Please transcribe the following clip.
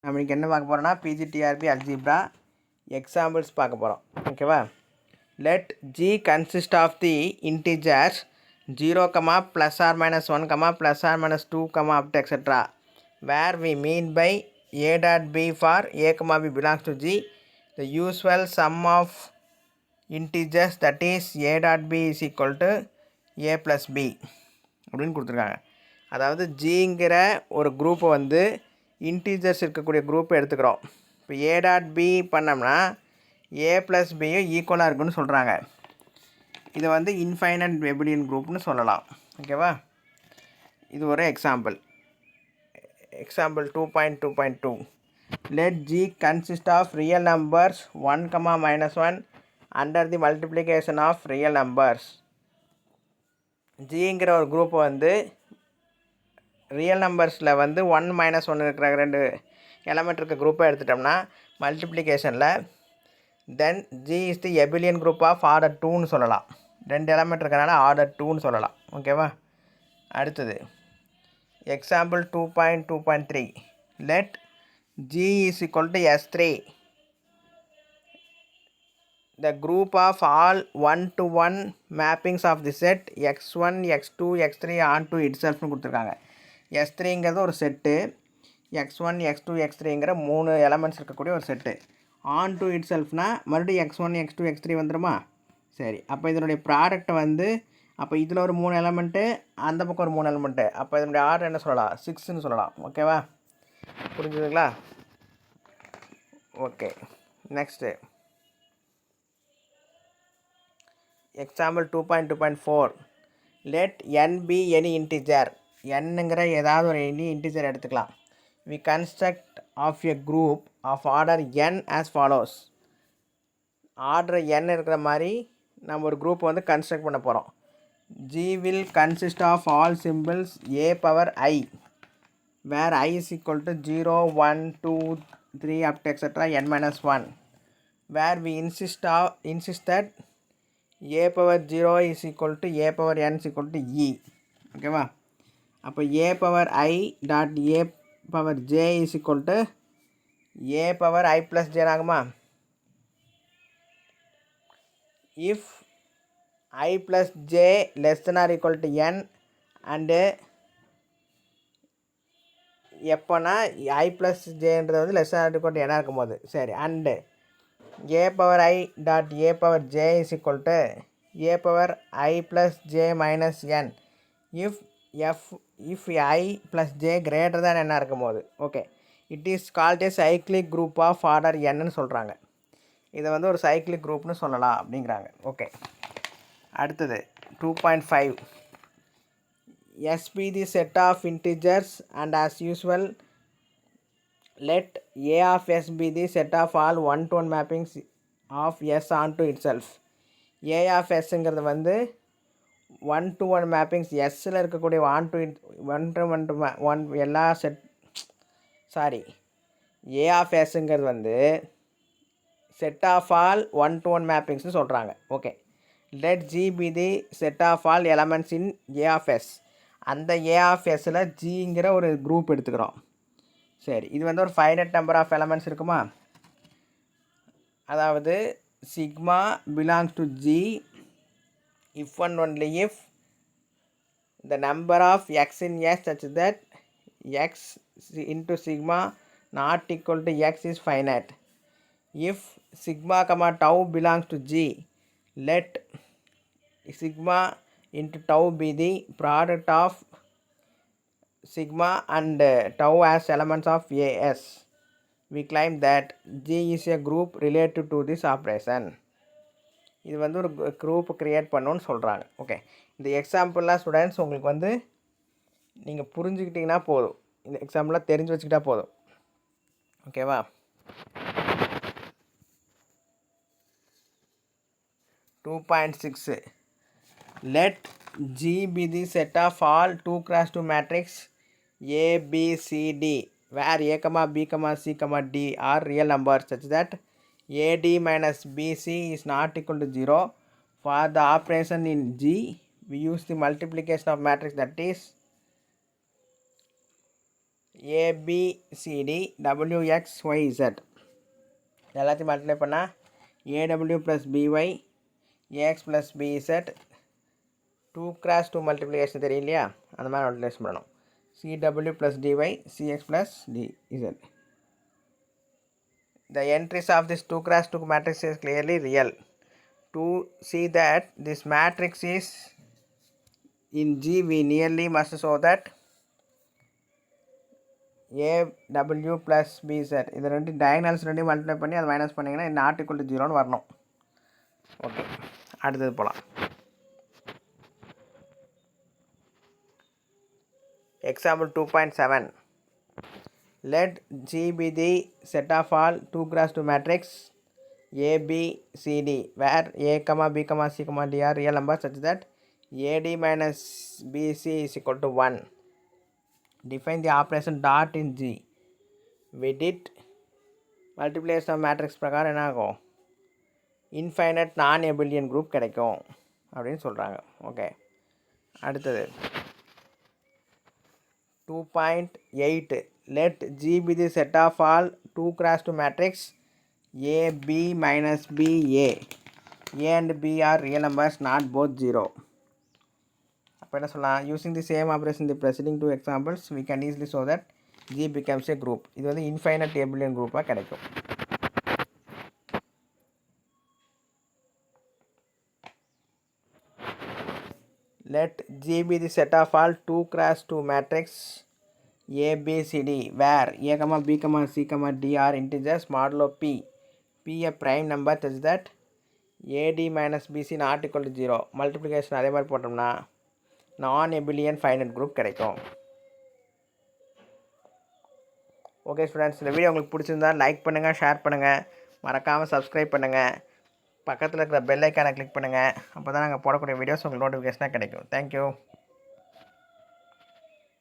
நம்மளுக்கு என்ன பார்க்க போகிறோம்னா பிஜிடிஆர்பி அல்ஜிப்ரா எக்ஸாம்பிள்ஸ் பார்க்க போகிறோம். ஓகேவா? Let G consist of the integers 0, +or-1, +or-2, up to etc. where we mean by a dot b for a, b belongs to g, the usual sum of integers, that is a dot b is equal to a plus b அப்படின்னு கொடுத்துருக்காங்க. அதாவது ஜிங்கிற ஒரு குரூப்பை வந்து integers இருக்கக்கூடிய குரூப்பை எடுத்துக்கிறோம். இப்போ ஏ டாட் பி பண்ணோம்னா ஏ ப்ளஸ் பியும் ஈக்குவலாக இருக்குன்னு சொல்கிறாங்க. இதை வந்து இன்ஃபைனட் வெபிலியன் குரூப்னு சொல்லலாம். ஓகேவா? இது ஒரு example. Example 2.2.2 let G consist of real numbers 1, -1 under the multiplication of real numbers. ஜிங்கிற ஒரு குரூப்பை வந்து ரியல் நம்பர்ஸில் வந்து 1, -1 இருக்கிற 2 எலமெண்ட் இருக்க குரூப்பை எடுத்துட்டோம்னா மல்டிப்ளிகேஷனில் then G is the abelian group of order 2ன்னு சொல்லலாம். 2 எலமெண்ட் இருக்கிறனால ஆர்டர் 2ன்னு சொல்லலாம். ஓகேவா? அடுத்தது example 2.2.3 let G is equal to S3, the group of all 1-to-1 mappings of the set x1, x2, x3 onto itselfனு கொடுத்துருக்காங்க. S3ங்கிறது ஒரு செட்டு, x1, x2, x3ங்கிற 3 எலமெண்ட்ஸ் இருக்கக்கூடிய ஒரு செட்டு. ஆன் டு இட் செல்ஃப்னா மறுபடியும் x1, x2, x3 வந்துடுமா? சரி, அப்போ இதனுடைய product வந்து அப்போ இதில் ஒரு 3 எலமெண்ட்டு, அந்த பக்கம் ஒரு 3 எலமெண்ட்டு, அப்போ இதனுடைய ஆர்டர் என்ன சொல்லலாம்? 6ன்னு சொல்லலாம். ஓகேவா? புரிஞ்சுதுங்களா? Okay, next example 2.2.4 let n be any integer. nங்கிற ஏதாவது ஒரு எனி இன்டிஜர் எடுத்துக்கலாம். we construct of a group of order n as follows. Order n இருக்கிற மாதிரி நம்ம ஒரு குரூப் வந்து கன்ஸ்ட்ரக்ட் பண்ண போகிறோம். g will consist of all symbols a power I where I is equal to 0, 1, 2, 3 up to etc. n-1, where we insist that a power 0 is equal to a power n is equal to e. ஓகேவா? அப்போ a power I dot a power j is equal to a power I plus j ஆகுமா? if I plus j less than or equal to n and எப்போனா I plus jன்றது வந்து less than or equal to n இருக்கும்போது, சரி, and a power I dot a power j is equal to a power I plus j minus n if I plus j greater than n இருக்கும்போது. Okay, it is called a cyclic group of order என்னன்னு சொல்கிறாங்க. இதை வந்து ஒரு cyclic குரூப்னு சொல்லலாம் அப்படிங்கிறாங்க. Okay, அடுத்தது 2.5 S be the set of integers and as usual let a of s be the set of all 1-to-1 mappings of s onto itself. a of sங்கிறது வந்து 1-to-1 mappings எஸ்ஸில் இருக்கக்கூடிய 1-to-1 எல்லா ஏ of எஸ்ங்கிறது வந்து set of all 1-to-1 மேப்பிங்ஸ்னு சொல்கிறாங்க. Okay, let G be the set of all elements in A of S. அந்த A of எஸ்ஸில் ஜிங்கிற ஒரு group எடுத்துக்கிறோம். சரி, இது வந்து ஒரு ஃபைனட் நம்பர் ஆஃப் எலமெண்ட்ஸ் இருக்குமா? அதாவது sigma belongs to G if and only if the number of x in S such that x into sigma not equal to x is finite. If sigma comma tau belongs to G, let sigma into tau be the product of sigma and tau as elements of AS. We claim that G is a group related to this operation. இது வந்து ஒரு group create பண்ணணுன்னு சொல்கிறாங்க. Okay, இந்த எக்ஸாம்பிள்லாம் students உங்களுக்கு வந்து நீங்கள் புரிஞ்சுக்கிட்டிங்கன்னா போதும். இந்த எக்ஸாம்பிளாக தெரிஞ்சு வச்சுக்கிட்டா போதும். ஓகேவா? 2.6 let G be the set of all 2x2 matrix ABCD where a, b, c, d are real numbers such that AD minus BC is not equal to 0. For the operation in G, we use the multiplication of matrix, that is ABCD WXYZ எல்லாத்தையும் multiply பண்ணால் AW + BY AX + BZ 2x2 multiplication தெரியும் இல்லையா, அந்த மாதிரி multiplication பண்ணணும். CW + DY CX + DZ. The entries of this 2x2 matrix is clearly real. To see that this matrix is in G, we nearly must show that AW + BZ இது ரெண்டு diagonals ரெண்டையும் multiply பண்ணி அதை minus பண்ணிங்கன்னா not equal to 0ன்னு வரணும். Okay, அடுத்தது போகலாம். Example 2.7. Let G be the set of all 2x2 matrix A, B, C, D, where A, B, C, D are real numbers such that AD minus BC is equal to 1. Define the operation dot in G. We did multiplication of matrix பிரகாரம் என்ன ஆகும், infinite நான் எபிலியன் group கிடைக்கும் அப்படின்னு சொல்கிறாங்க. Okay, அடுத்தது 2.8. Let G be the set of all 2x2 matrix A, B minus B, A. A and B are real numbers, not both 0. அப்போ என்ன சொல்லலாம், using the same operation in the preceding two examples we can easily show that G becomes a group. இது வந்து infinite எபிலியன் குரூப்பாக கிடைக்கும். Let G be the set of all 2x2 matrix A, B, C, D, where A, B, C, D are integers modulo P. P a prime number such that AD minus BC not equal to 0. Multiplication அதே மாதிரி போட்டோம்னா நான் எபிலியன் finite group கிடைக்கும். Okay students, இந்த video உங்களுக்கு பிடிச்சிருந்தா like பண்ணுங்கள், share பண்ணுங்கள், மறக்காமல் சப்ஸ்கிரைப் பண்ணுங்கள், பக்கத்தில் இருக்கிற பெல் ஐக்கானை கிளிக் பண்ணுங்கள். அப்போ தான் நாங்கள் போடக்கூடிய வீடியோஸ் உங்களுக்கு நோட்டிஃபிகேஷனாக கிடைக்கும். தேங்க்யூ.